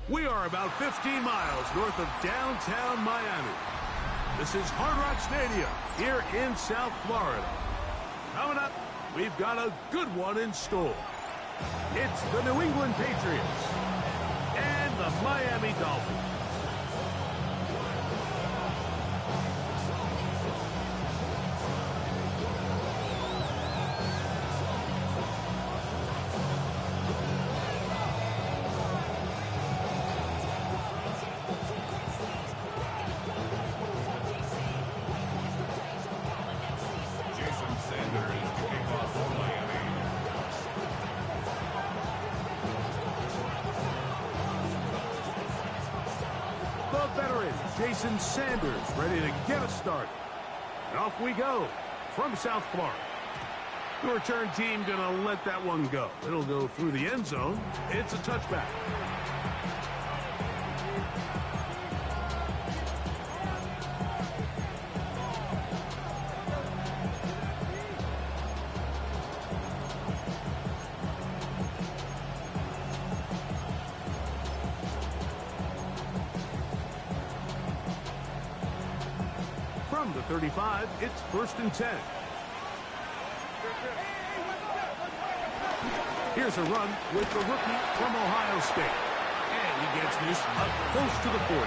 We are about 15 miles north of downtown Miami. This is Hard Rock Stadium here in South Florida. Coming up, we've got a good one in store. It's the New England Patriots and the Miami Dolphins. Jason Sanders ready to get us started. And off we go from South Florida. The return team gonna let that one go. It'll go through the end zone. It's a touchback. From the 35, it's 1st and 10. Here's a run with the rookie from Ohio State. And he gets this up close to the 40.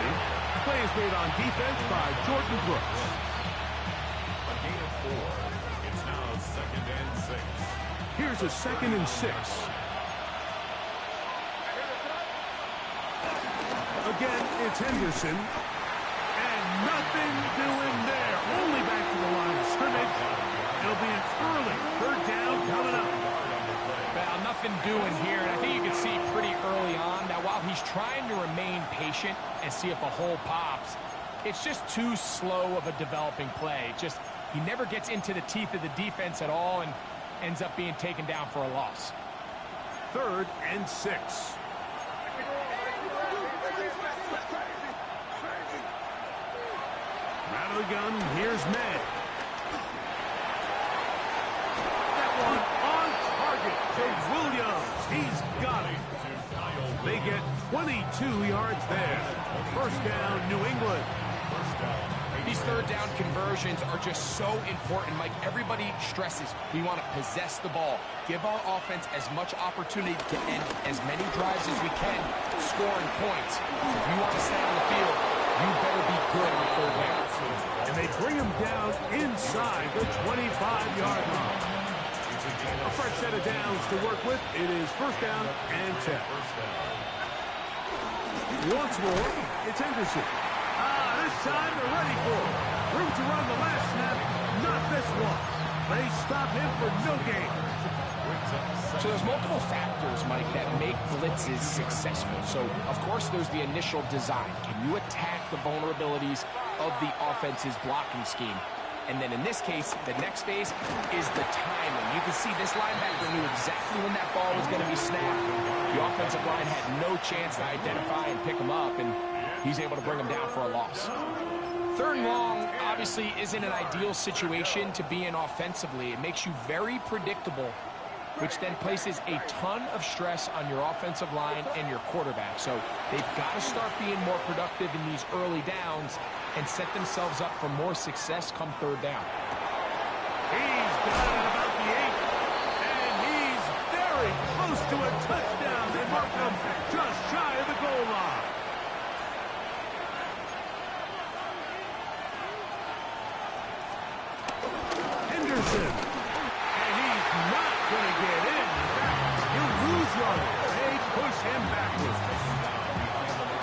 Play is made on defense by Jordan Brooks. A gain of 4. It's now 2nd and 6. Here's a 2nd and 6. Again, it's Henderson. Nothing doing there. Only back to the line of scrimmage. It'll be an early 3rd down coming up. Well, nothing doing here, and I think you can see pretty early on that while he's trying to remain patient and see if a hole pops, it's just too slow of a developing play. He never gets into the teeth of the defense at all and ends up being taken down for a loss. 3rd and 6. Out of the gun, here's Madden. That one on target to Williams. He's got it. They get 22 yards there. 1st down, New England. These 3rd down conversions are just so important, Mike. Everybody stresses we want to possess the ball, give our offense as much opportunity to end as many drives as we can, scoring points. If you want to stay on the field, you better be good on 3rd down. And they bring him down inside the 25-yard line. A fresh set of downs to work with. It is 1st down and 10. Once more, it's Henderson. This time they're ready for it. Room to run the last snap. Not this one. They stop him for no gain. So there's multiple factors, Mike, that make blitzes successful. So, of course, there's the initial design. Can you attack the vulnerabilities of the offense's blocking scheme? And then in this case, the next phase is the timing. You can see this linebacker knew exactly when that ball was going to be snapped. The offensive line had no chance to identify and pick him up, and he's able to bring him down for a loss. 3rd and long obviously isn't an ideal situation to be in offensively. It makes you very predictable, which then places a ton of stress on your offensive line and your quarterback. So they've got to start being more productive in these early downs and set themselves up for more success come 3rd down. He's got it about the 8, and he's very close to a touchdown. They mark him just shy of the goal line. Henderson, and he's not going to get in. He'll lose yardage. They push him backwards.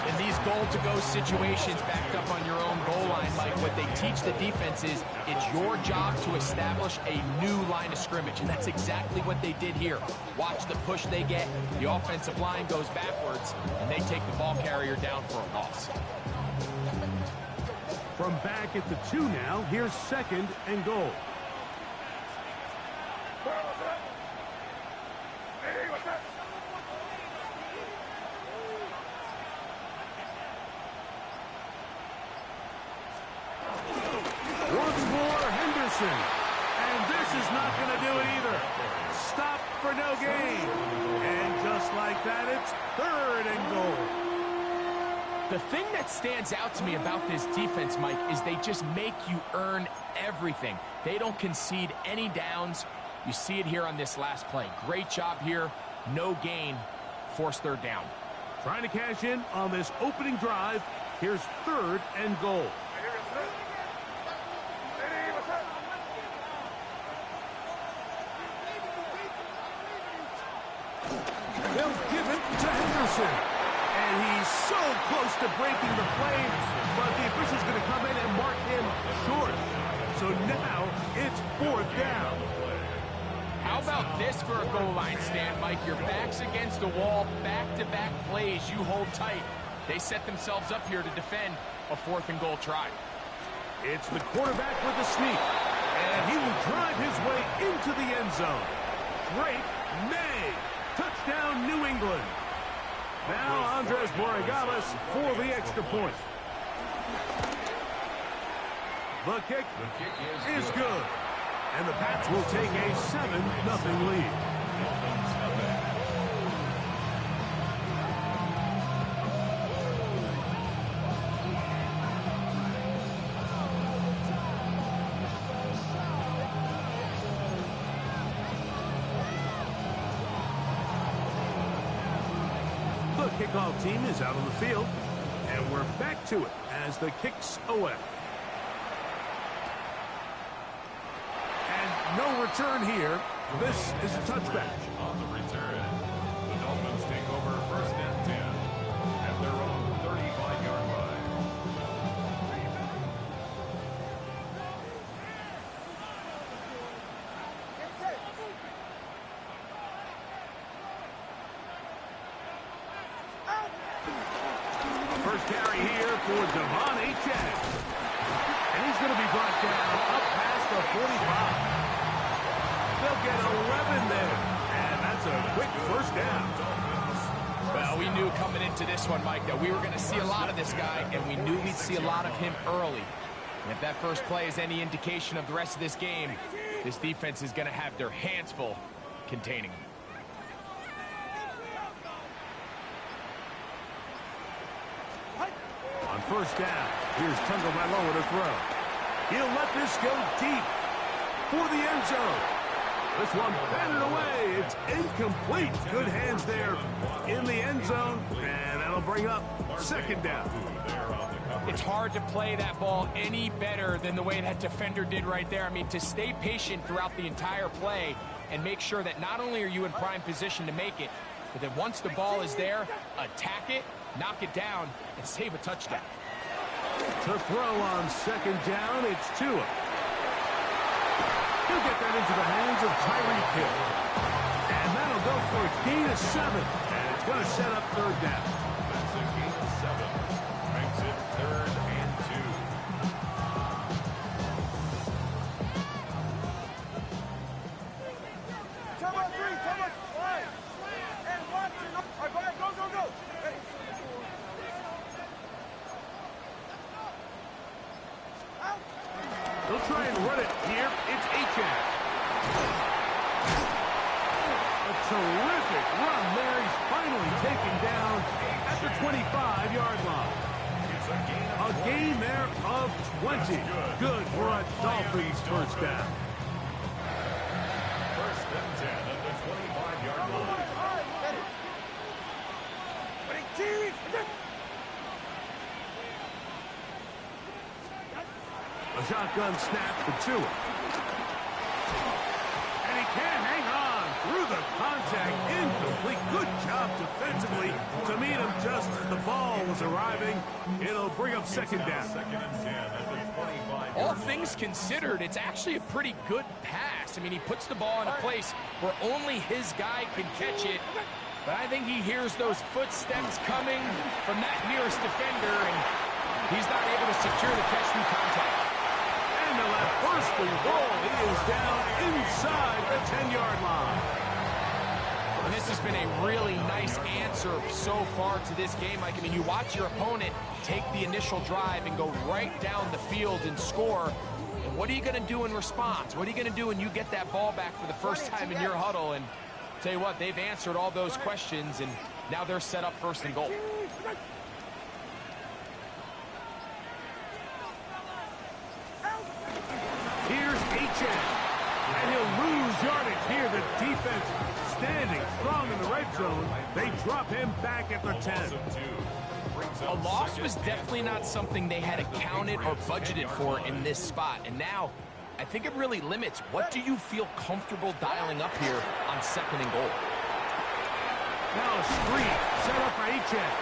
In these goal-to-go situations backed up on your own goal line, Mike, what they teach the defense is it's your job to establish a new line of scrimmage, and that's exactly what they did here. Watch the push they get. The offensive line goes backwards, and they take the ball carrier down for a loss. From back at the 2 now, here's 2nd and goal. And this is not going to do it either. Stop for no gain. And just like that, it's 3rd and goal. The thing that stands out to me about this defense, Mike, is they just make you earn everything. They don't concede any downs. You see it here on this last play. Great job here. No gain. Forced third down. Trying to cash in on this opening drive. Here's 3rd and goal. They'll give it to Henderson. And he's so close to breaking the play, but the official's going to come in and mark him short. So now it's 4th down. How about this for a goal line stand, Mike? Your back's against the wall, back-to-back plays, you hold tight. They set themselves up here to defend a 4th and goal try. It's the quarterback with the sneak, and he will drive his way into the end zone. Drake May. Touchdown, New England. Now Andres Borregales for the extra point. The kick is good. And the Pats will take a 7-0 lead. The kickoff team is out on the field, and we're back to it as the kick's away. No return here. This is a touchback. On the return, the Dolphins take over 1st and 10 at their own 35-yard line. First carry here for Devon Achane. And he's going to be brought down up past the 45. They'll get 11 there, and that's a quick 1st down. Well, we knew coming into this one, Mike, that we were going to see a lot of this guy, and we knew we'd see a lot of him early. And if that first play is any indication of the rest of this game, this defense is going to have their hands full containing him. On 1st down, here's Tagovailoa to throw. He'll let this go deep for the end zone. This one batted away. It's incomplete. Good hands there in the end zone, and that'll bring up 2nd down. It's hard to play that ball any better than the way that defender did right there. I mean, to stay patient throughout the entire play and make sure that not only are you in prime position to make it, but that once the ball is there, attack it, knock it down, and save a touchdown. To throw on 2nd down, it's Tua. He'll get that into the hands of Tyreek Hill. And that'll go for a gain of 7. And it's going to set up 3rd down. That's a gain of 7. Makes it 3rd and 2. Come on, 3, come on, 5. And 1, 2, all right, go, go, go. Ready. They'll try and run it here. It's Achane. A terrific run there. He's finally taken down at the 25-yard line. A gain there of 20. Good for a Dolphins 1st down. 1st and 10 at the 25-yard line. A shotgun snap for Tua. And he can't hang on through the contact. Incomplete. Good job defensively to meet him just as the ball was arriving. It'll bring up 2nd down. 2nd and 10 at the 25. All things considered, it's actually a pretty good pass. I mean, he puts the ball in a place where only his guy can catch it. But I think he hears those footsteps coming from that nearest defender, and he's not able to secure the catch through contact. And that 1st and goal, he is down inside the 10-yard line. And this has been a really nice answer so far to this game. Like, I mean, you watch your opponent take the initial drive and go right down the field and score. And what are you going to do in response? What are you going to do when you get that ball back for the first time in your huddle? And tell you what, they've answered all those questions, and now they're set up 1st and goal. chance. And he'll lose yardage here. The defense standing strong in the red zone. They drop him back at the 10. A loss was definitely not something they had accounted or budgeted for in this spot. And now, I think it really limits what do you feel comfortable dialing up here on 2nd and goal. Now a screen set up for Achane.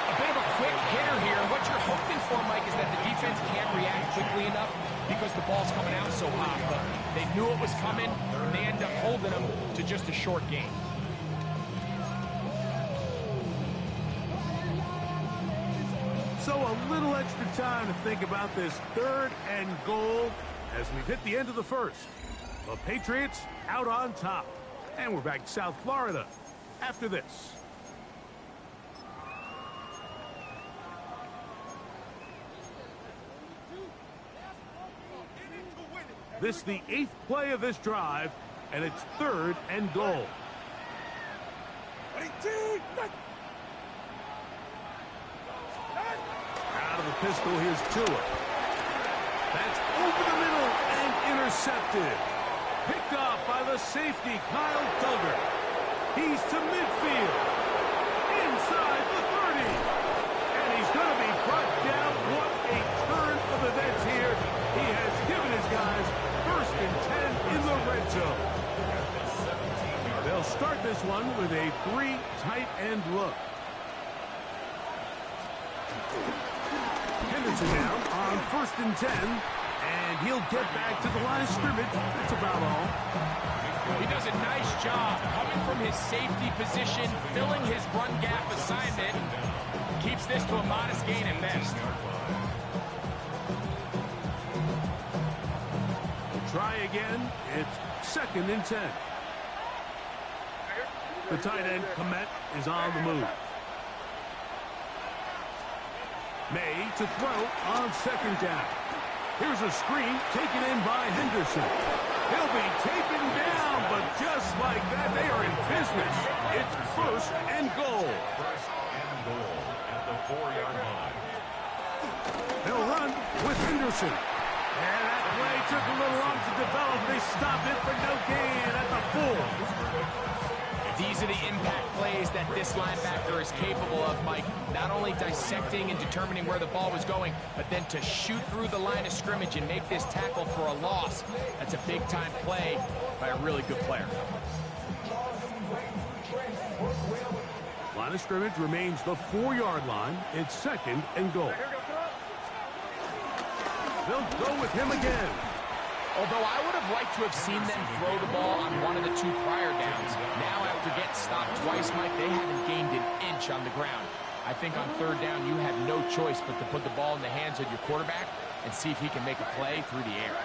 A bit of a quick hitter here. What you're hoping for, Mike, is that the defense can't react quickly enough because the ball's coming out so hot. But they knew it was coming, and they end up holding them to just a short game. So a little extra time to think about this 3rd and goal as we've hit the end of the first. The Patriots out on top. And we're back to South Florida after this. This is the 8th play of this drive, and it's 3rd and goal. Out of the pistol, here's Tua. That's over the middle and intercepted. Picked off by the safety, Kyle Duggar. He's to midfield. Inside the 30. And he's going to be brought down. What a turn of events here. He has given his guys 1st and 10 in the red zone. They'll start this one with a 3 tight end look. Henderson down on 1st and 10, and he'll get back to the line of scrimmage. That's about all. He does a nice job coming from his safety position, filling his run gap assignment. Keeps this to a modest gain at best. Try again. It's 2nd and 10. The tight end, Komet, is on the move. May to throw on 2nd down. Here's a screen taken in by Henderson. He'll be taken down, but just like that, they are in business. It's 1st and goal. 1st and goal at the 4-yard line. They'll run with Henderson. And that play took a little long to develop. They stopped it for no gain at the 4. These are the impact plays that this linebacker is capable of, Mike. Not only dissecting and determining where the ball was going, but then to shoot through the line of scrimmage and make this tackle for a loss. That's a big-time play by a really good player. Line of scrimmage remains the 4-yard line. It's 2nd and goal. They'll go with him again. Although I would have liked to have seen them throw the ball on one of the 2 prior downs. Now, after getting stopped twice, Mike, they haven't gained an inch on the ground. I think on 3rd down, you have no choice but to put the ball in the hands of your quarterback and see if he can make a play through the air.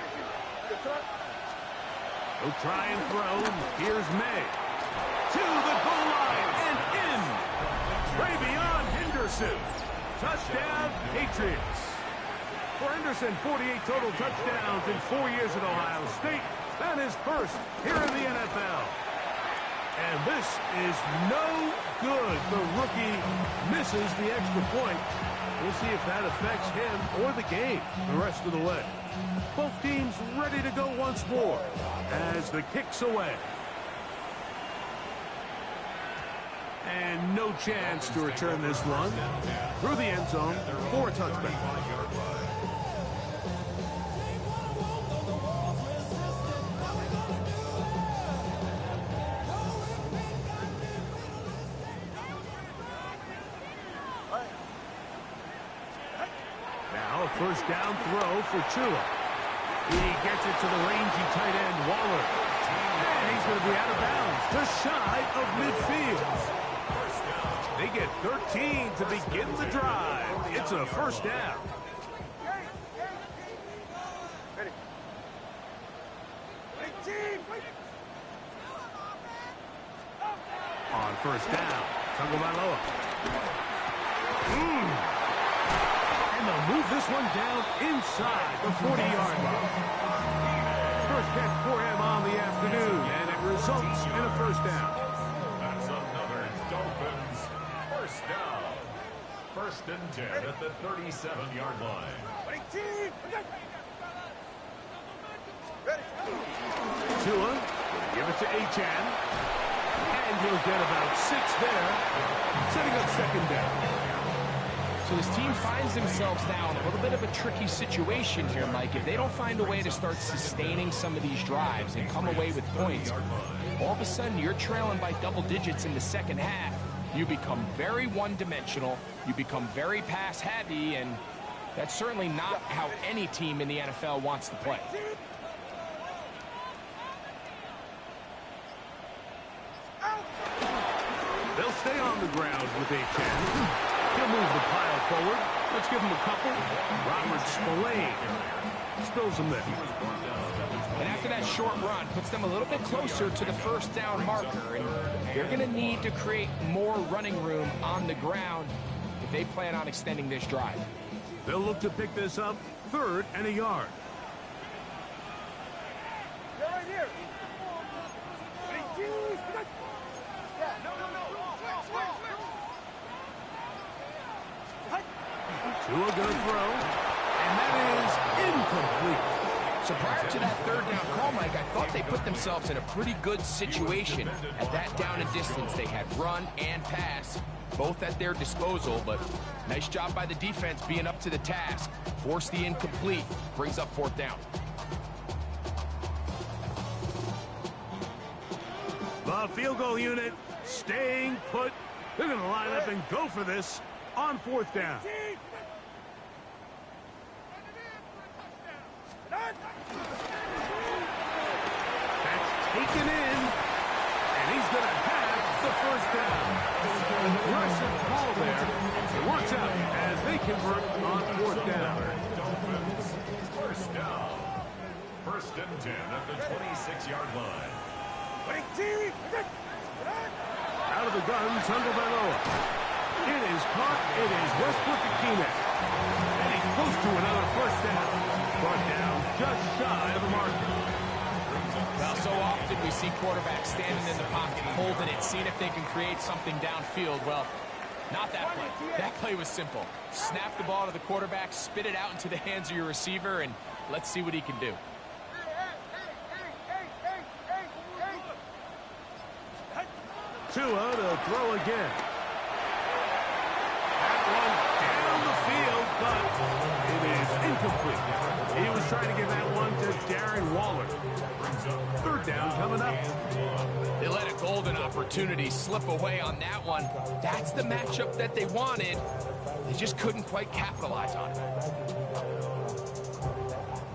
He'll try and throw. Here's May. To the goal line and in. Way beyond Henderson. Touchdown, Patriots. For Henderson, 48 total touchdowns in 4 years at Ohio State. That is 1st here in the NFL. And this is no good. The rookie misses the extra point. We'll see if that affects him or the game the rest of the way. Both teams ready to go once more as the kick's away. And no chance to return this one through the end zone for a touchback. Now a 1st down throw for Tua. He gets it to the rangy tight end Waller. And he's going to be out of bounds, just shy of midfield. They get 13 to begin the drive. It's a 1st down. On 1st down, Tagovailoa. And they'll move this one down inside the 40-yard line. First catch for him on the afternoon, and it results in a 1st down. That's another Dolphins 1st down. 1st and 10 at the 37-yard line. Ready? Tua, give it to Achan. And he'll get about 6 there, setting up second down. So this team finds themselves now in a little bit of a tricky situation here, Mike. If they don't find a way to start sustaining some of these drives and come away with points, all of a sudden you're trailing by double digits in the second half. You become very one-dimensional, you become very pass-heavy, and that's certainly not how any team in the NFL wants to play. They'll stay on the ground with Achan. He'll move the pile forward. Let's give him a couple. Robert Spillane spills him there. And after that short run, puts them a little bit closer to the first down marker. And they're going to need to create more running room on the ground if they plan on extending this drive. They'll look to pick this up 3rd and a yard. They're right here. Tua gonna throw, and that is incomplete. So prior to that third down call, Mike, I thought they put themselves in a pretty good situation. At that down and distance, they had run and pass, both at their disposal, but nice job by the defense being up to the task. Force the incomplete, brings up 4th down. The field goal unit staying put. They're gonna line up and go for this on 4th down. That's taken in, and he's going to have the first down. Aggressive ball there. It works out as they convert on 4th down. Dolphins, first down. 1st and 10 at the 26-yard line. Out of the gun, Tagovailoa. It is caught. It is Westbrook-Ikhine. And he's close to another first down. Brought down just shy of the marker. Well, so often we see quarterbacks standing in the pocket, holding it, seeing if they can create something downfield. Well, not that play. That play was simple. Snap the ball to the quarterback, spit it out into the hands of your receiver, and let's see what he can do. Tua to throw again. That one down the field, but it is incomplete. He was trying to get that one to Darren Waller. 3rd down coming up. They let a golden opportunity slip away on that one. That's the matchup that they wanted. They just couldn't quite capitalize on it.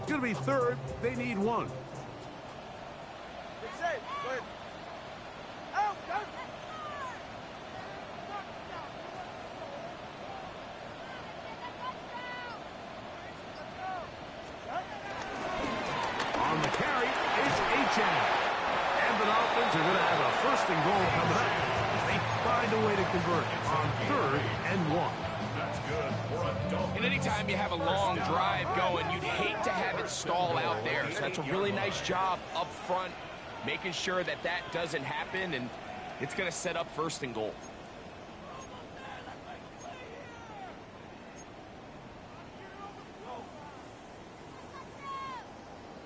It's going to be 3rd. They need 1. On the carry, it's Achan. And the Dolphins are going to have a 1st and goal coming up as they find a way to convert on 3rd and 1. That's good for a Dolphins. And anytime you have a long drive going, you'd hate to have it stall out there. So that's a really nice job up front, making sure that that doesn't happen, and it's going to set up 1st and goal.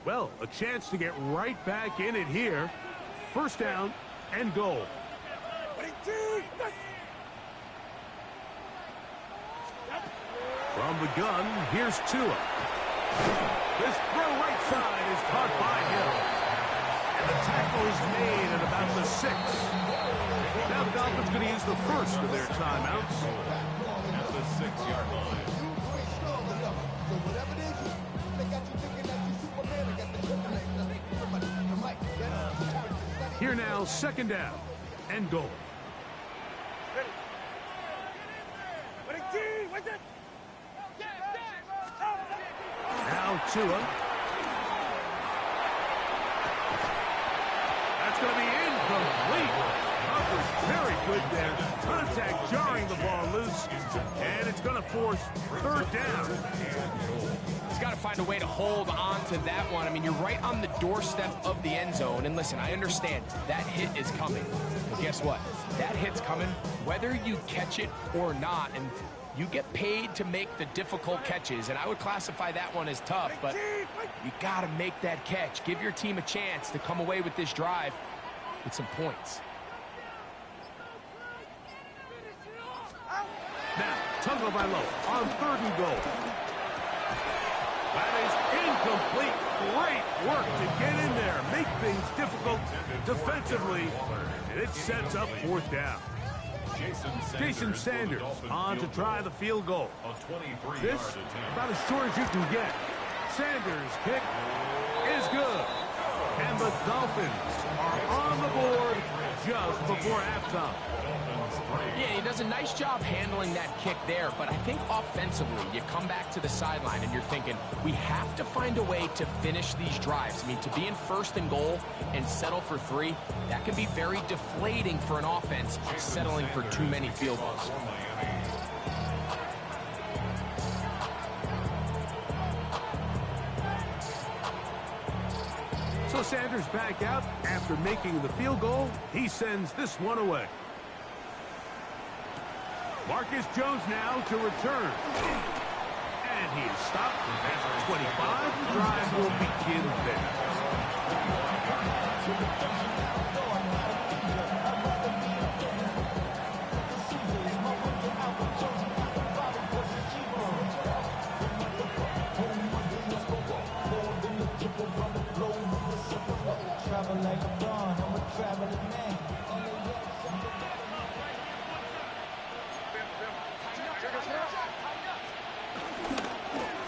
Well, a chance to get right back in it here. 1st down and goal. From the gun, here's Tua. This throw right side is caught by Hill. And the tackle is made at about the 6. Now the Dolphins going to use the 1st of their timeouts. At the 6-yard line. Here now, 2nd down and goal. Now Tua. That's going to be incomplete. That was very good there. Contact jarring the ball loose, and it's going to force third down. He's got to find a way to hold on to that one. I mean, you're right on the doorstep of the end zone. And listen, I understand that hit is coming. But guess what? That hit's coming whether you catch it or not. And you get paid to make the difficult catches. And I would classify that one as tough. But you got to make that catch. Give your team a chance to come away with this drive with some points. Now, Tagovailoa on 3rd and goal. That is incomplete. Great work to get in there, make things difficult defensively, and it sets up 4th down. Jason Sanders on to try the field goal. This about as short as you can get. Sanders' kick is good. And the Dolphins are on the board just before halftime. Yeah, he does a nice job handling that kick there, but I think offensively, you come back to the sideline and you're thinking, we have to find a way to finish these drives. I mean, to be in 1st and goal and settle for 3, that can be very deflating for an offense settling for too many field goals. So Sanders back out after making the field goal. He sends this one away. Marcus Jones now to return. And he is stopped at 25. The drive will begin there.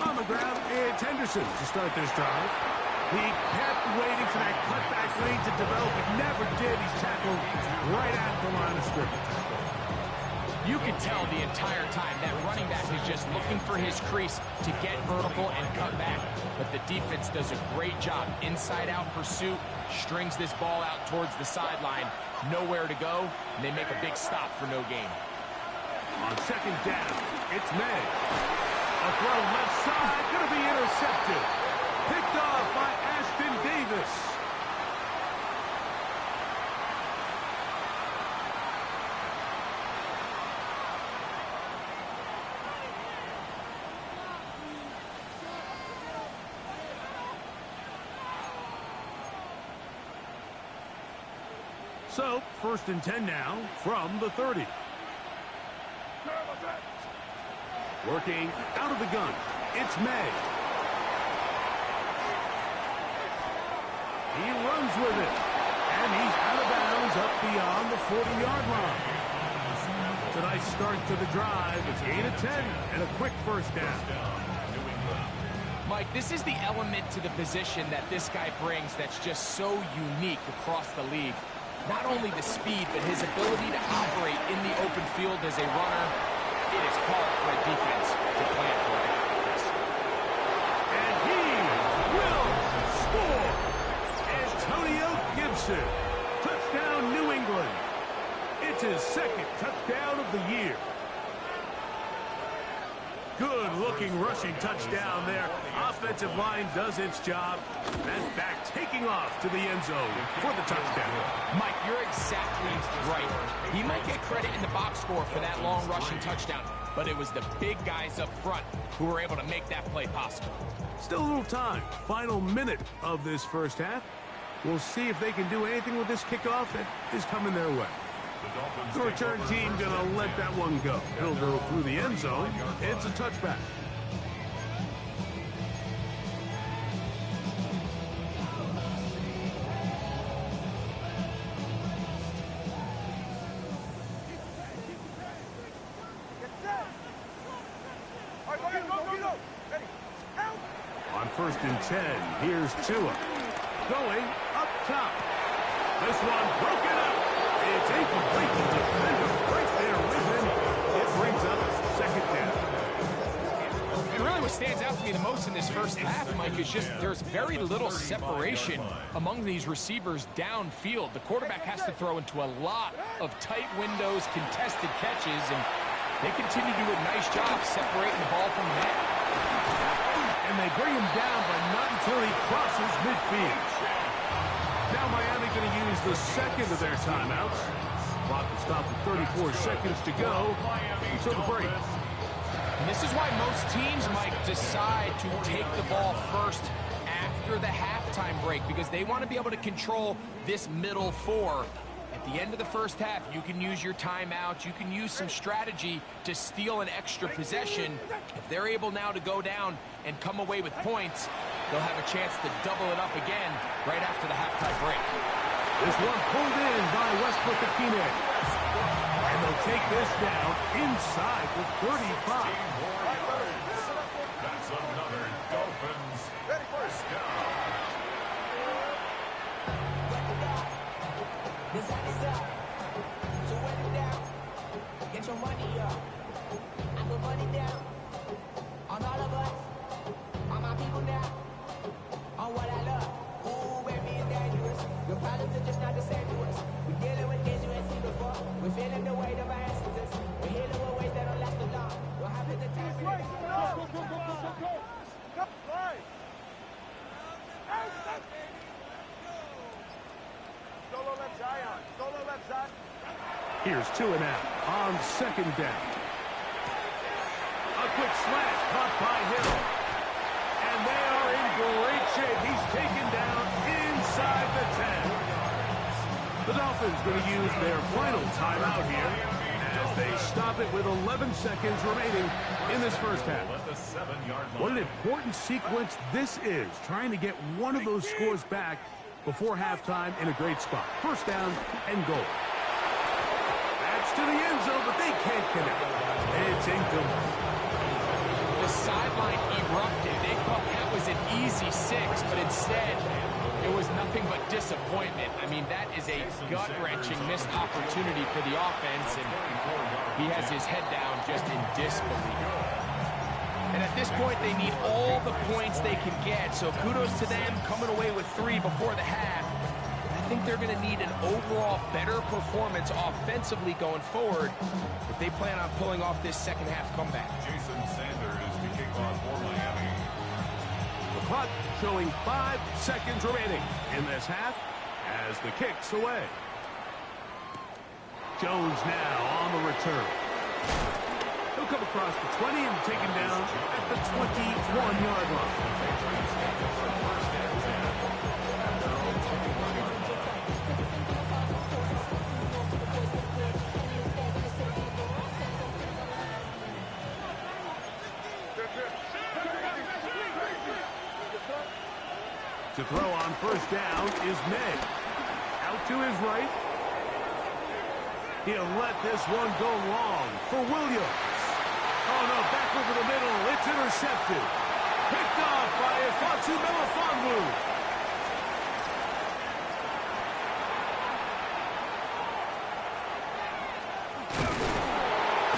On the ground, it's Henderson to start this drive. He kept waiting for that cutback lane to develop. It never did. He's tackled right at the line of scrimmage. You can tell the entire time that running back is just looking for his crease to get vertical and cut back. But the defense does a great job. Inside-out pursuit, strings this ball out towards the sideline. Nowhere to go, and they make a big stop for no gain. On 2nd down, it's May. A throw left side, going to be intercepted. Picked off by Ashton Davis. So, 1st and 10 now from the 30. Working out of the gun, it's May. He runs with it, and he's out of bounds up beyond the 40-yard line. It's a nice start to the drive. It's 8 of 10 and a quick 1st down. Mike, this is the element to the position that this guy brings that's just so unique across the league. Not only the speed, but his ability to operate in the open field as a runner. It is called for a defense to plan for it. And he will score. Antonio Gibson. Touchdown, New England. It's his 2nd touchdown of the year. Good-looking rushing touchdown there. Offensive line does its job. That back taking off to the end zone for the touchdown. Mike, you're exactly right. He might get credit in the box score for that long rushing touchdown, but it was the big guys up front who were able to make that play possible. Still a little time. Final minute of this 1st half. We'll see if they can do anything with this kickoff that is coming their way. The return team going to let that one go. It'll go through the end zone. It's a touchback. On 1st and 10, here's Tua. Going up top. This one broken up. It's incomplete. The defender right there with him. It brings up 2nd down. It really was what stands out to me the most in this first half, Mike, is just there's very little separation among these receivers downfield. The quarterback has to throw into a lot of tight windows, contested catches, and they continue to do a nice job separating the ball from the net. And they bring him down, but not until he crosses midfield. Now Miami going to use the second of their timeouts. Clock will stop at 34 seconds to go until the break. And this is why most teams, Mike, decide to take the ball first after the halftime break, because they want to be able to control this middle four. At the end of the first half, you can use your timeout. You can use some strategy to steal an extra possession. If they're able now to go down and come away with points, they'll have a chance to double it up again right after the halftime break. This one pulled in by Westbrook Akine. And they'll take this down inside the 35. That's another Dolphins first down. The sun is up, so wet it down. Get your money up. I put money down on all of us, on my people now, on what I love. Ooh, baby, it's dangerous. The problems are just not the same to us. We're dealing with things you ain't seen before. We're feeling the weight of our ancestors. We're healing with ways that don't last too long. What happens to time? Solo left Zion. Solo left Zion. Here's 2 and out on second down. A quick slant caught by Hill. And they are in great shape. He's taken down inside the 10. The Dolphins going to use their final timeout here as they stop it with 11 seconds remaining in this first half. What an important sequence this is, trying to get one of those scores back before halftime in a great spot. First down and goal. That's to the end zone, but they can't connect. It's incomplete. The sideline erupted. They thought that was an easy 6, but instead, it was nothing but disappointment. I mean, that is a gut-wrenching missed opportunity for the offense, and he has his head down just in disbelief. And at this point, they need all the points they can get, so kudos to them coming away with 3 before the half. I think they're going to need an overall better performance offensively going forward if they plan on pulling off this second half comeback. Jason Sanders to kick off for Miami. The clock showing 5 seconds remaining in this half as the kick's away. Jones now on the return. He'll come across the 20 and taken down at the 21-yard line. To throw on first down is May. Out to his right. He'll let this one go long for Williams. Oh, no, back over the middle. It's intercepted. Picked off by Ifantu Melifonwu.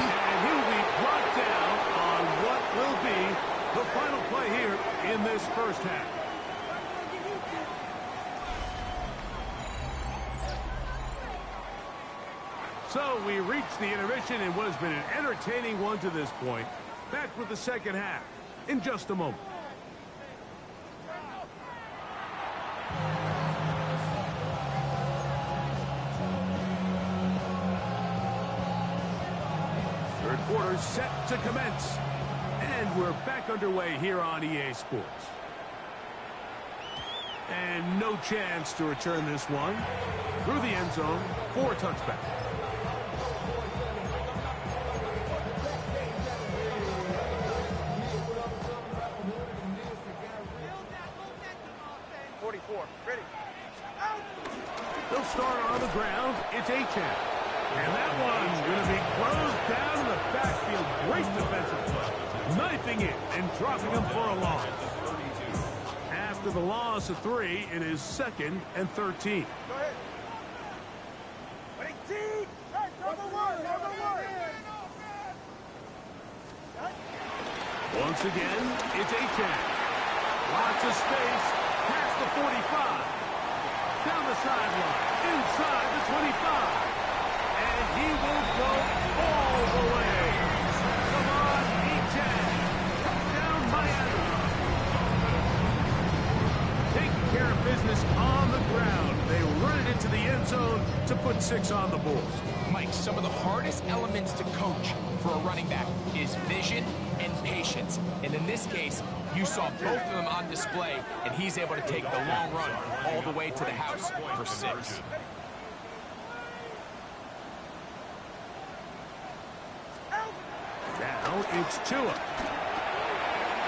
And he'll be brought down on what will be the final play here in this first half. So we reached the intermission in what has been an entertaining one to this point. Back with the second half in just a moment. Third quarter set to commence. And we're back underway here on EA Sports. And no chance to return this one through the end zone for a touchback. They'll start on the ground. It's Achane. And that one's going to be closed down in the backfield. Great defensive play. Knifing it and dropping him for a loss. After the loss of 3, it is 2nd and 13. Go ahead. 18. Hey, number one. Once again, it's A-10. Lots of space, past the 45. Down the sideline, inside the 25. And he will go all the way. Come on, A-10. Touchdown, Miami. Taking care of business on the ground. They run it into the end zone to put 6 on the board. Mike, some of the hardest elements to coach for a running back is vision and patience. And in this case, you saw both of them on display, and he's able to take the long run all the way to the house for 6. Now it's Tua.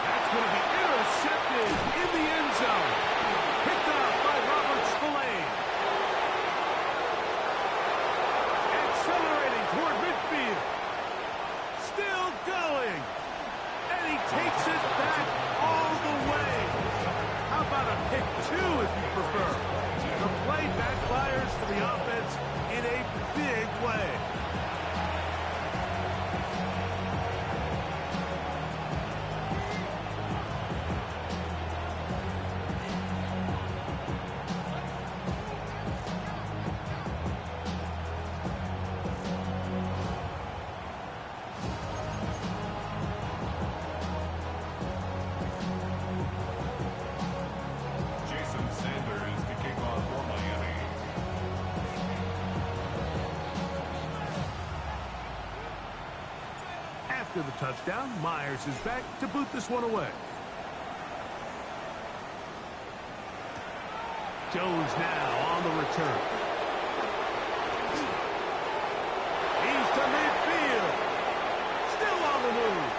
That's going to be intercepted in the end zone. Picked up by Robert Spillane. Accelerating toward midfield. Still going. And he takes it back all the way. How about a pick 2 if you prefer? The play backfires for the offense in a big way. After the touchdown, Myers is back to boot this one away. Jones now on the return. He's to midfield. Still on the move.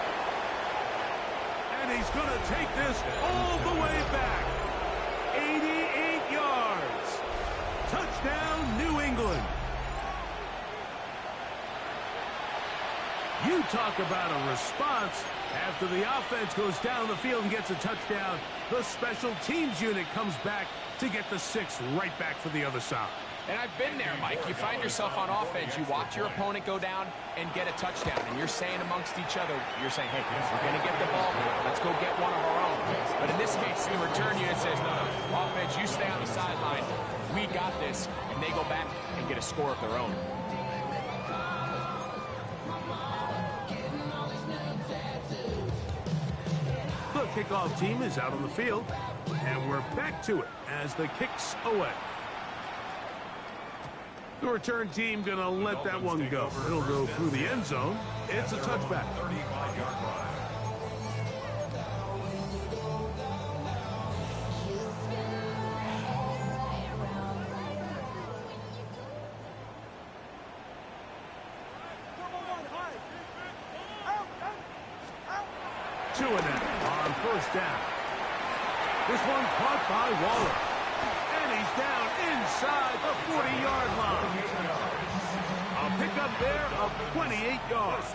And he's going to take this all the way back. 88 yards. Touchdown, New England. You talk about a response. After the offense goes down the field and gets a touchdown, the special teams unit comes back to get the 6 right back for the other side. And I've been there, Mike. You find yourself on offense, you watch your opponent go down and get a touchdown, and you're saying amongst each other, you're saying, hey, we're going to get the ball now. Let's go get one of our own. But in this case, the return unit says, no, offense, you stay on the sideline. We got this. And they go back and get a score of their own. The kickoff team is out on the field, and we're back to it as the kick's away. The return team going to let that one go. It'll go through the end zone. It's a touchback. 35-yard line. Tua now on first down. This one caught by Waller. And he's down inside the 40-yard line. A pickup there of 28 yards.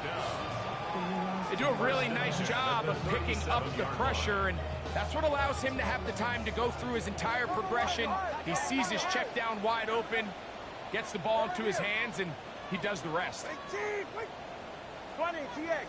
They do a really nice job of picking up the pressure, and that's what allows him to have the time to go through his entire progression. He sees his check down wide open, gets the ball into his hands, and he does the rest. 20, TX.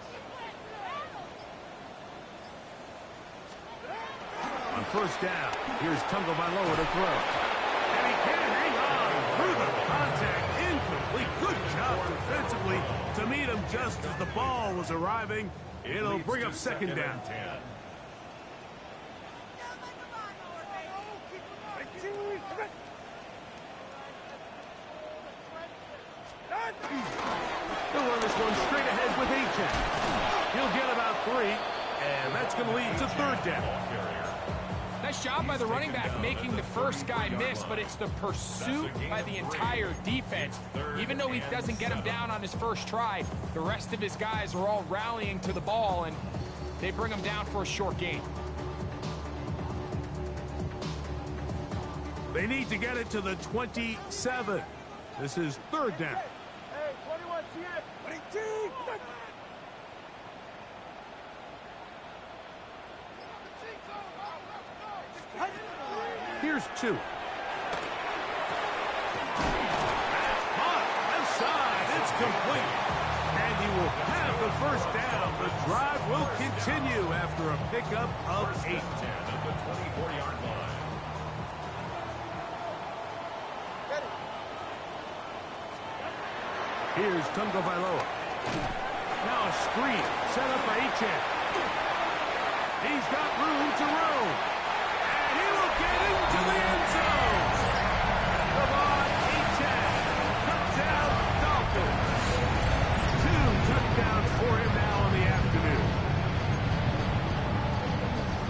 On first down, here's Tagovailoa to throw. And he can't hang on through the contact. Incomplete. Good job defensively to meet him just as the ball was arriving. It'll bring up second down. He'll run this one straight ahead with A-10. He'll get about 3, and that's going to lead to third down. Nice job by the running back making the first guy miss, but it's the pursuit by the entire defense. Even though he doesn't get him down on his first try, the rest of his guys are all rallying to the ball, and they bring him down for a short gain. They need to get it to the 27. This is third down. Hey, 21, TX. 22. Here's 2. That's caught. Left side. It's complete. And he will have the first down. The drive will continue after a pickup of 8. 10 at the 24-yard line. Here's Tungo Vailoa. Now a screen set up for Achan. He's got room to roam. And he will get into the end zone. Come on, Achan. Touchdown, Dolphins. 2 touchdowns for him now in the afternoon.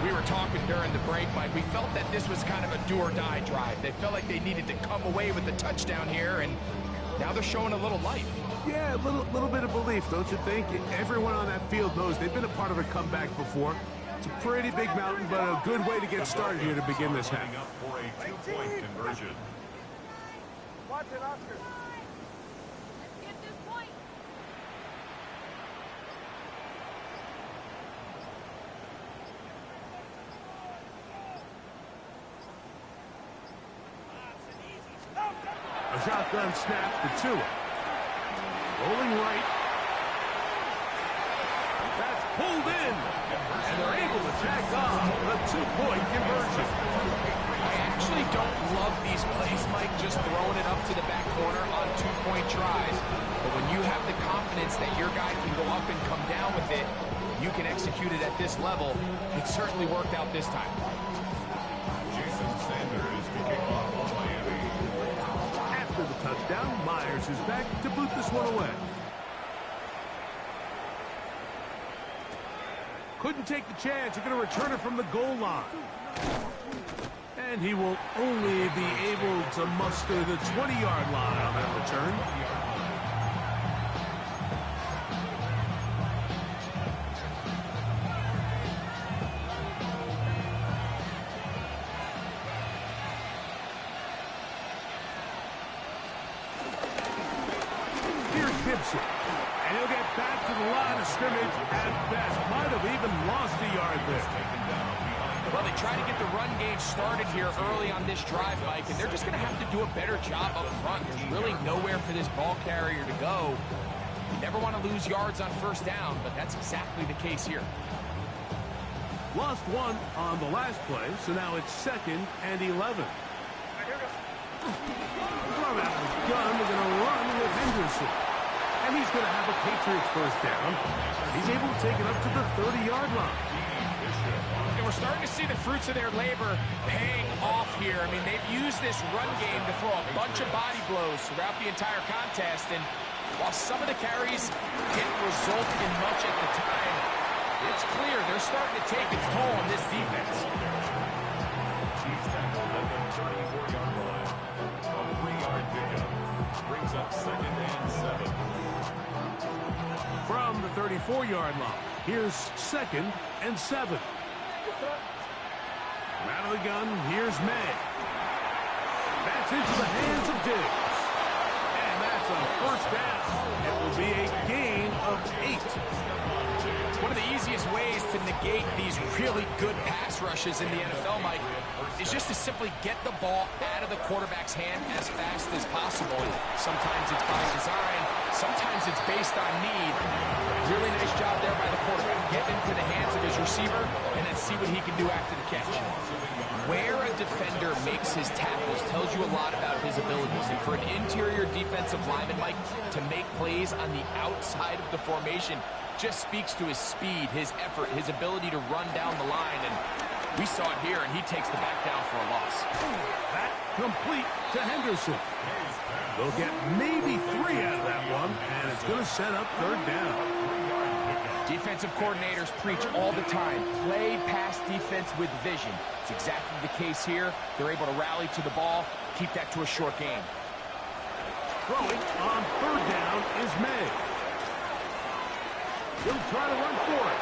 We were talking during the break, Mike. We felt that this was kind of a do-or-die drive. They felt like they needed to come away with the touchdown here, and now they're showing a little life. Yeah, a little bit of belief, don't you think? Everyone on that field knows they've been a part of a comeback before. It's a pretty big mountain, but a good way to get started here to begin this half. Up for a 2-point conversion. Watch it, Oscar. Get this point. A shotgun snap for Tua. Rolling right. That's pulled in. And they're able to tack on a 2-point conversion. I actually don't love these plays, Mike, just throwing it up to the back corner on 2-point tries. But when you have the confidence that your guy can go up and come down with it, you can execute it at this level. It certainly worked out this time. Jason Sanders kicking off on Miami. After the touchdown, Myers is back to boot this one away. Couldn't take the chance. You're going to return it from the goal line. And he will only be able to muster the 20-yard line on that return. Here's Gibson. And he'll get back to the line of scrimmage at best. Might have even lost a yard there. Well, they try to get the run game started here early on this drive, Mike, and they're just going to have to do a better job up front. There's really nowhere for this ball carrier to go. You never want to lose yards on first down, but that's exactly the case here. Lost 1 on the last play, so now it's 2nd and 11. From out of the gun, they're going to run with Henderson. And he's going to have a Patriots first down. He's able to take it up to the 30-yard line. And we're starting to see the fruits of their labor paying off here. I mean, they've used this run game to throw a bunch of body blows throughout the entire contest. And while some of the carries didn't result in much at the time, it's clear they're starting to take its toll on this defense. Chiefs tackled at the 34-yard line. A 3-yard pickup brings up 2nd and 7. From the 34-yard line, here's 2nd and 7. Out of the gun, here's May. That's into the hands of Diggs. And that's a first down. It will be a gain of 8. One of the easiest ways to negate these really good pass rushes in the NFL, Mike, is just to simply get the ball out of the quarterback's hand as fast as possible. And sometimes it's by design, sometimes it's based on need. Really nice job there by the quarterback. Get into the hands of his receiver and then see what he can do after the catch. Where a defender makes his tackles tells you a lot about his abilities. And for an interior defensive lineman, Mike, to make plays on the outside of the formation just speaks to his speed, his effort, his ability to run down the line. And we saw it here, and he takes the back down for a loss. That complete to Henderson. They'll get maybe 3 out of that one, and it's going to set up 3rd down. Defensive coordinators preach all the time, play pass defense with vision. It's exactly the case here. They're able to rally to the ball, keep that to a short game. Throwing on 3rd down is May. He'll try to run for it.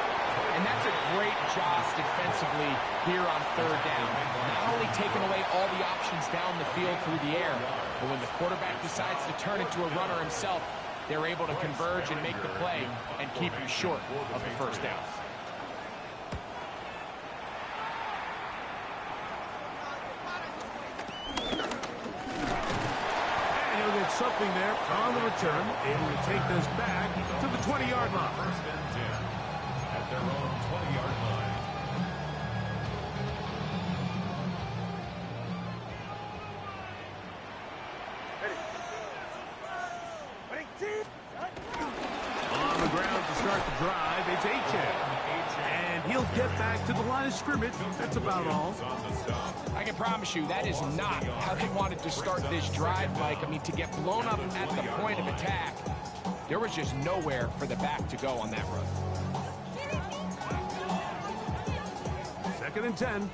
And that's a great job defensively here on 3rd down. Not only taking away all the options down the field through the air, but when the quarterback decides to turn into a runner himself, they're able to converge and make the play and keep you short of the first down. And he'll get something there on the return, able to take this back to the 20-yard line. First and 10 at their own 20-yard line. On the ground to start the drive, it's Achan. And he'll get back to the line of scrimmage. That's about all. I can promise you that is not how they wanted to start this drive, Mike. I mean, to get blown up at the point of attack, there was just nowhere for the back to go on that run. 2nd and 10.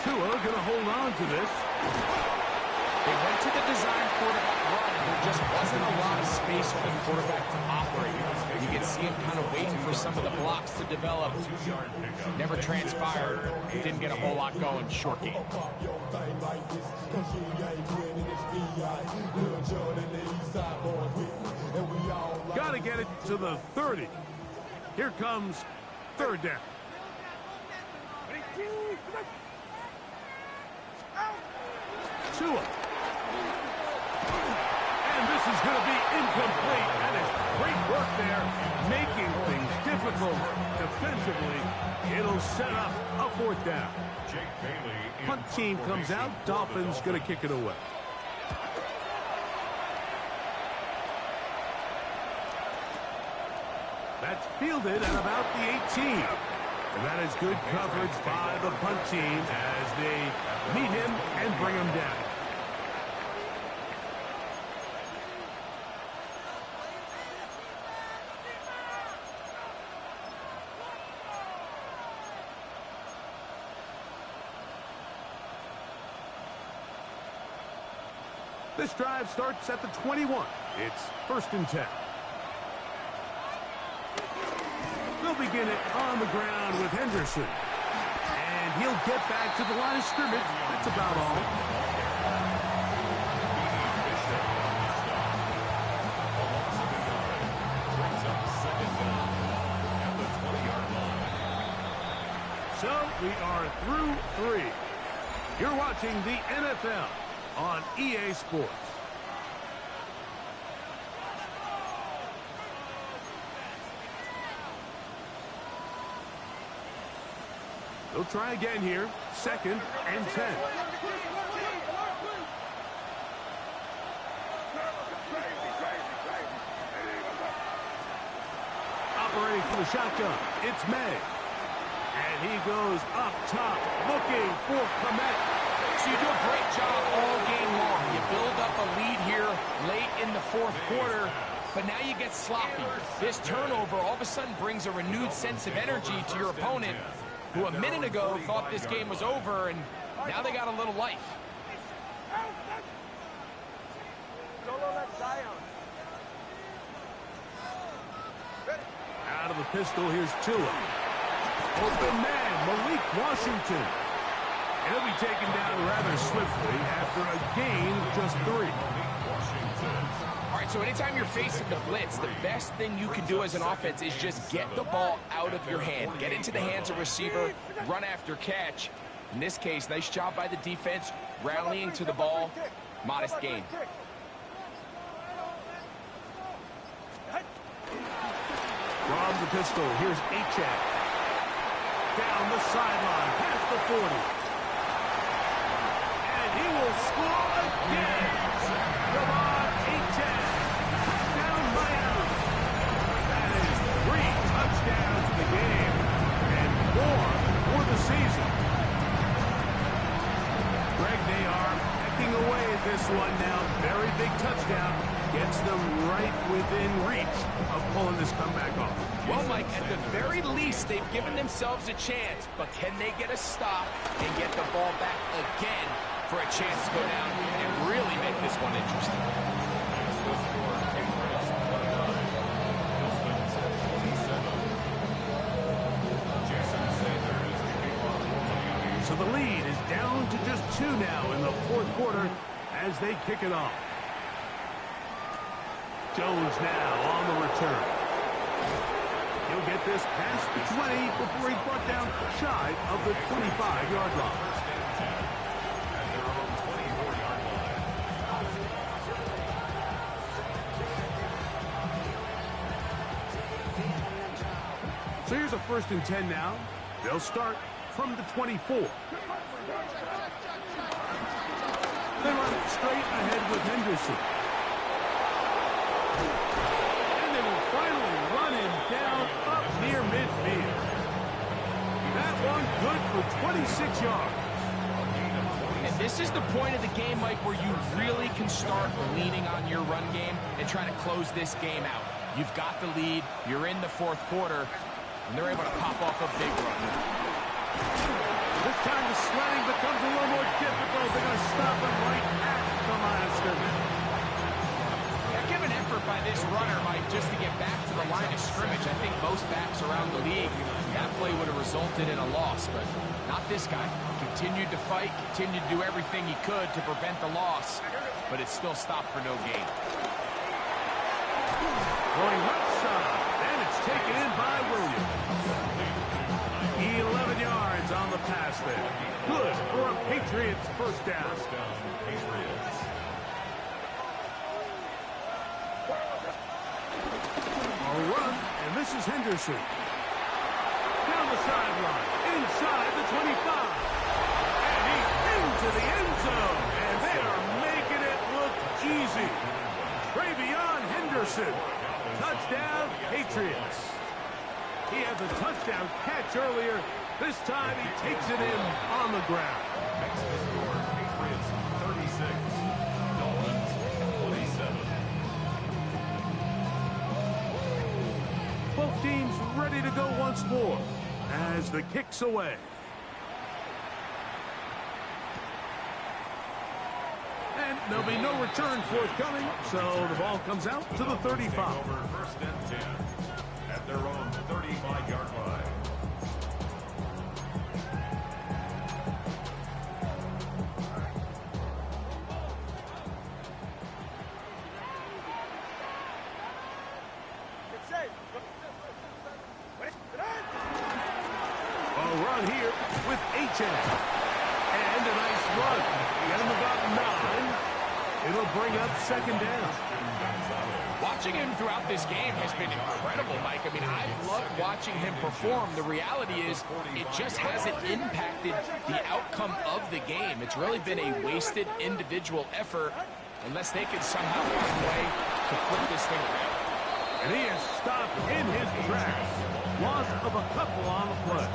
Tua gonna hold on to this. They went to the design quarterback run, and there just wasn't a lot of space for the quarterback to operate. You can see him kind of waiting for some of the blocks to develop. Never transpired. Didn't get a whole lot going. Short game. Gotta get it to the 30. Here comes 3rd down. Tua. And this is going to be incomplete. That is great work there, making things difficult defensively. It'll set up a 4th down. Punt team comes out. Dolphins going to kick it away. That's fielded at about the 18. And that is good coverage by the punt team as they meet him and bring him down. This drive starts at the 21. It's 1st and 10. They'll begin it on the ground with Henderson. And he'll get back to the line of scrimmage. That's about all. So we are through 3. You're watching the NFL on EA Sports. They'll try again here. 2nd and 10. Operating for the shotgun. It's May. And he goes up top, looking for Komet. So you do a great job all game long. You build up a lead here late in the 4th quarter, but now you get sloppy. This turnover all of a sudden brings a renewed sense of energy to your opponent, who a minute ago thought this game was over, and now they got a little life. Out of the pistol, here's Tua. Open man, Malik Washington. And he'll be taken down rather swiftly after a gain of just 3. All right, so anytime you're facing the blitz, the best thing you can do as an offense is just get the ball out of your hand. Get into the hands of receiver, run after catch. In this case, nice job by the defense, rallying to the ball. Modest gain. From the pistol, here's Achan. Down the sideline, past the 40. And he will score again. Come on, Achan. Down Miami. That is 3 touchdowns in the game and 4 for the season. Greg, they are pecking away at this one now. Very big touchdown. Gets them right within reach of pulling this comeback off. Well, Mike, at the very least, they've given themselves a chance, but can they get a stop and get the ball back again for a chance to go down and really make this one interesting? So the lead is down to just 2 now in the 4th quarter as they kick it off. Jones now on the return. He'll get this past the 20 before he's brought down shy of the 25-yard line. here's a 1st and 10 now. They'll start from the 24. They run straight ahead with Henderson. And they will finally run him down up near midfield. That one good for 26 yards. And this is the point of the game, Mike, where you really can start leaning on your run game and try to close this game out. You've got the lead, you're in the 4th quarter, and they're able to pop off a big run. This time the sledding becomes a little more difficult. They're going to stop him right at the line of scrimmage. Heck of an effort by this runner, Mike, just to get back to the line of scrimmage. I think most backs around the league, that play would have resulted in a loss, but not this guy. Continued to fight, continued to do everything he could to prevent the loss, but it still stopped for no gain. Going left side, and it's taken in by Williams. 11 yards on the pass there. Good for a Patriots 1st down. Patriots. A run, and this is Henderson. Down the sideline, inside the 25. And he's into the end zone. And they are making it look easy. Travion Henderson. Touchdown, Patriots. He had the touchdown catch earlier. This time he takes it in on the ground. Makes the score Patriots 36, Dolphins 27. Both teams ready to go once more as the kick's away. And there'll be no return forthcoming, so the ball comes out to the 35. Over 1st and 10 at their own 35-yard line. A run here with H.N. And a nice run. Get him about 9. It'll bring up 2nd down. Watching him throughout this game has been incredible, Mike. I mean, I've loved watching him perform. The reality is it just hasn't impacted the outcome of the game. It's really been a wasted individual effort unless they can somehow find a way to flip this thing around. And he is stopped in his tracks. Loss of a couple on the play.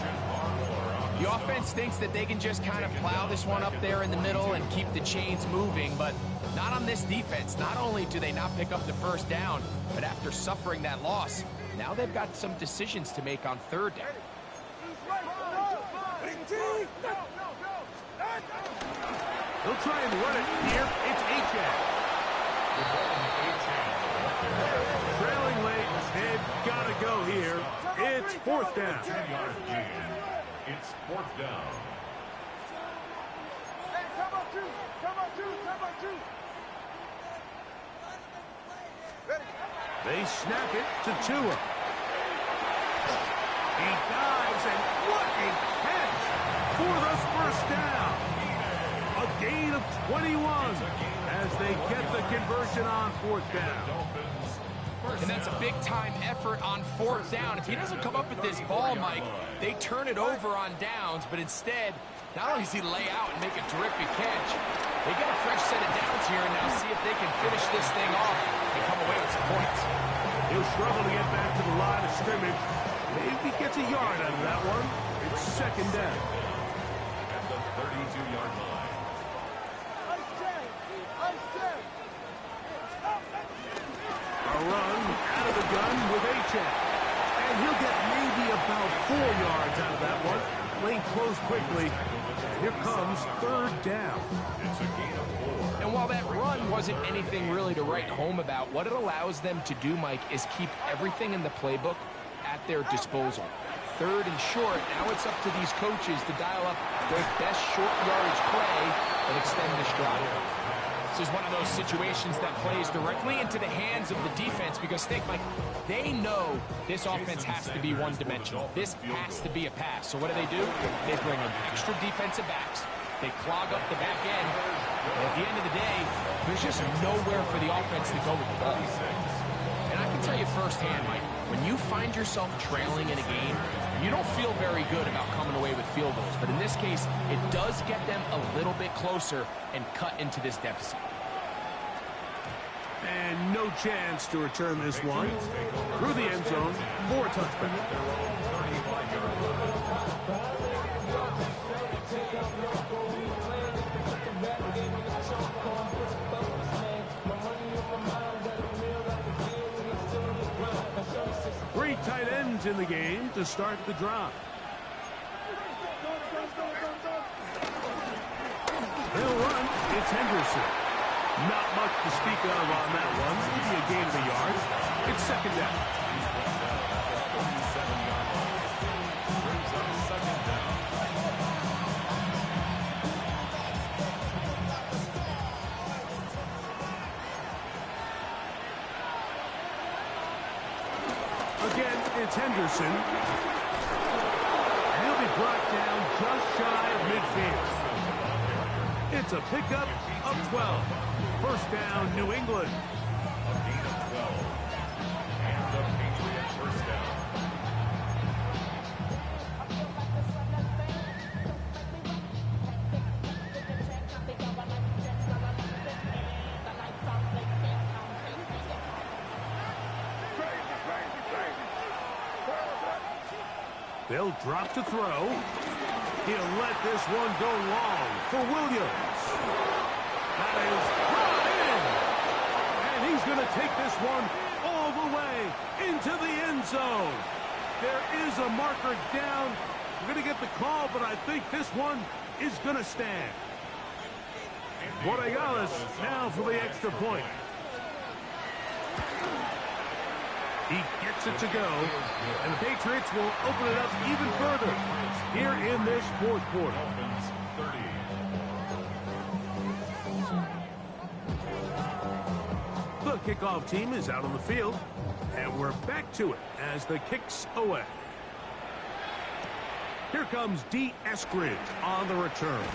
The offense thinks that they can just kind of plow this one up there in the middle and keep the chains moving, but not on this defense. Not only do they not pick up the 1st down, but after suffering that loss, now they've got some decisions to make on 3rd down. They'll try and run it here. It's H.N. Trailing late. They've got to go here. It's 4th down. 10-yard gain. It's 4th down. They snap it to Tua. He dives, and what a catch for the 1st down. A gain of 21 as they get the conversion on 4th down. And that's a big-time effort on 4th down. If he doesn't come up with this ball, Mike, they turn it over on downs, but instead, not only does he lay out and make a terrific catch, they get a fresh set of downs here and now see if they can finish this thing off and come away with some points. He'll struggle to get back to the line of scrimmage. Maybe gets a yard out of that one. It's 2nd down. At the 32-yard line. A run out of the gun with H.N. And he'll get maybe about 4 yards out of that one. Lane closed quickly. Here comes 3rd down. It's a gain of 4. And while that run wasn't anything really to write home about, what it allows them to do, Mike, is keep everything in the playbook at their disposal. 3rd and short, now it's up to these coaches to dial up their best short yardage play and extend this drive. This is one of those situations that plays directly into the hands of the defense because, think, Mike, they know this offense has to be one-dimensional. This has to be a pass. So what do? They bring in extra defensive backs. They clog up the back end. And at the end of the day, there's just nowhere for the offense to go with the ball. And I can tell you firsthand, Mike, when you find yourself trailing in a game, you don't feel very good about coming away with field goals. But in this case, it does get them a little bit closer and cut into this deficit. And no chance to return this one. Through the end zone for a touchback. Three tight ends in the game to start the drive. They'll run. It's Henderson. Not much to speak of on that one. Maybe a gain of the yards. It's second down. Again, it's Henderson. And he'll be brought down just shy of midfield. It's a pickup of 12. First down, New England. A gain of 12. And the Patriots first down. They'll drop to throw. He'll let this one go long for Williams. That is brought in. And he's going to take this one all the way into the end zone. There is a marker down. We're going to get the call, but I think this one is going to stand. Borregales now for the extra point. He gets it to go, and the Patriots will open it up even further here in this fourth quarter. Dolphins 30. The kickoff team is out on the field, and we're back to it as the kick's away. Here comes D. Eskridge on the return.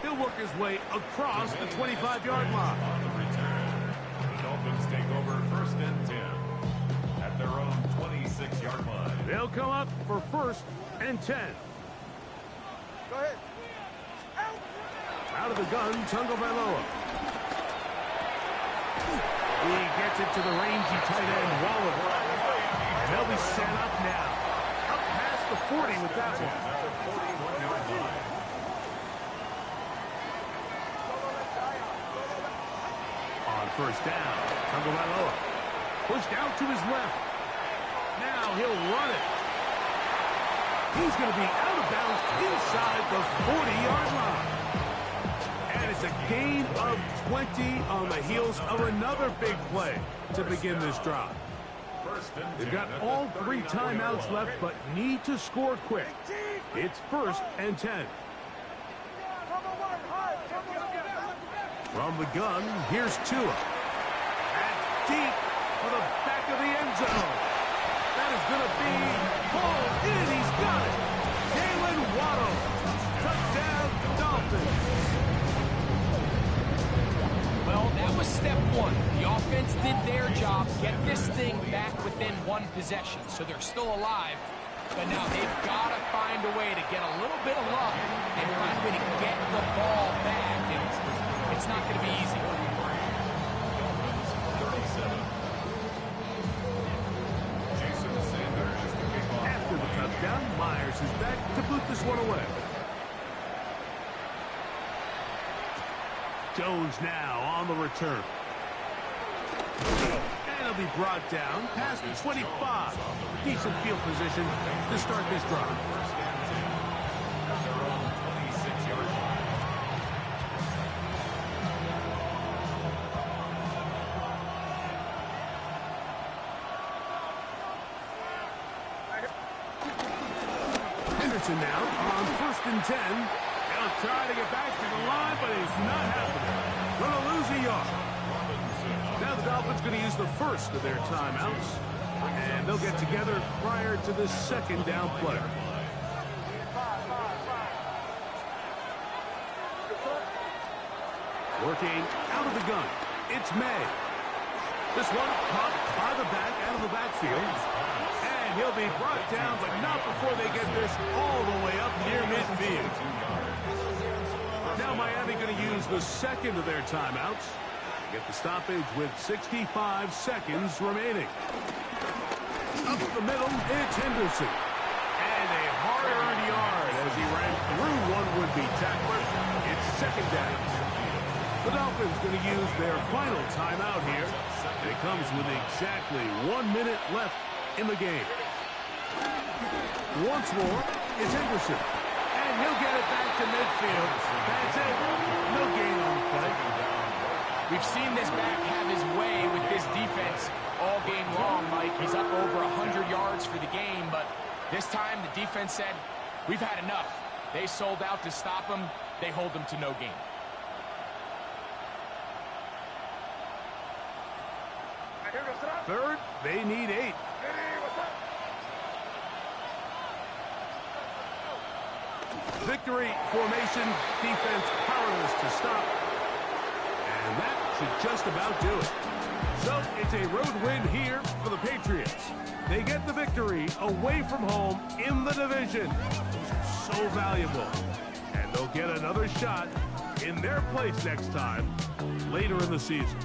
He'll work his way across the 25-yard line. On the return, the Dolphins take over first and 10 at their own 26-yard line. They'll come up for first and 10. Go ahead. Out of the gun, Tagovailoa. He gets it to the rangy tight end, Waller. And they'll be set up now. Up past the 40 with that one. On first down, Tagovailoa pushed out to his left. Now he'll run it. He's going to be out of bounds inside the 40-yard line. And it's a gain of 20 on the heels of another big play to begin this drive. They've got all three timeouts left, but need to score quick. It's first and 10. From the gun, here's Tua. And deep for the back of the end zone. That is going to be pulled in. He's got it. Jalen Waddle. Touchdown, Dolphins. Well, that was step one. The offense did their job, get this thing back within one possession, so they're still alive. But now they've got to find a way to get a little bit of luck and find a way to get the ball back. And it's not going to be easy. Dolphins 37. Jason Sanders is the kickoff. After the touchdown, Myers is back to boot this one away. Jones now on the return. And he'll be brought down past the 25. Decent field position to start this drive. First and 10 at their own 26-yard line. Henderson now on first and 10. He'll try to get back to the line, but it's not happening. Going to lose a yard. Now the Dolphins going to use the first of their timeouts, and they'll get together prior to the second down play. Working out of the gun, it's May. This one caught by the back out of the backfield. And he'll be brought down, but not before they get this all the way up near midfield. Now Miami going to use the second of their timeouts. Get the stoppage with 65 seconds remaining. Up the middle, it's Henderson. And a hard-earned yard as he ran through one would-be tackler. It's second down. The Dolphins going to use their final timeout here. And it comes with exactly 1 minute left in the game. Once more, it's Henderson. And he'll get it back to midfield. That's it. No gain on the play. We've seen this back have his way with this defense all game long, Mike. He's up over 100 yards for the game, but this time the defense said, we've had enough. They sold out to stop him. They hold him to no gain. Third, they need 8. Victory formation, defense powerless to stop. And that should just about do it. So it's a road win here for the Patriots. They get the victory away from home in the division. So valuable. And they'll get another shot in their place next time later in the season.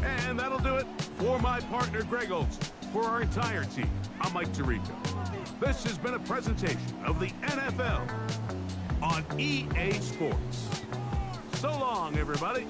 And that'll do it for my partner, Greg Olson. For our entire team, I'm Mike Tirico. This has been a presentation of the NFL on EA Sports. So long, everybody.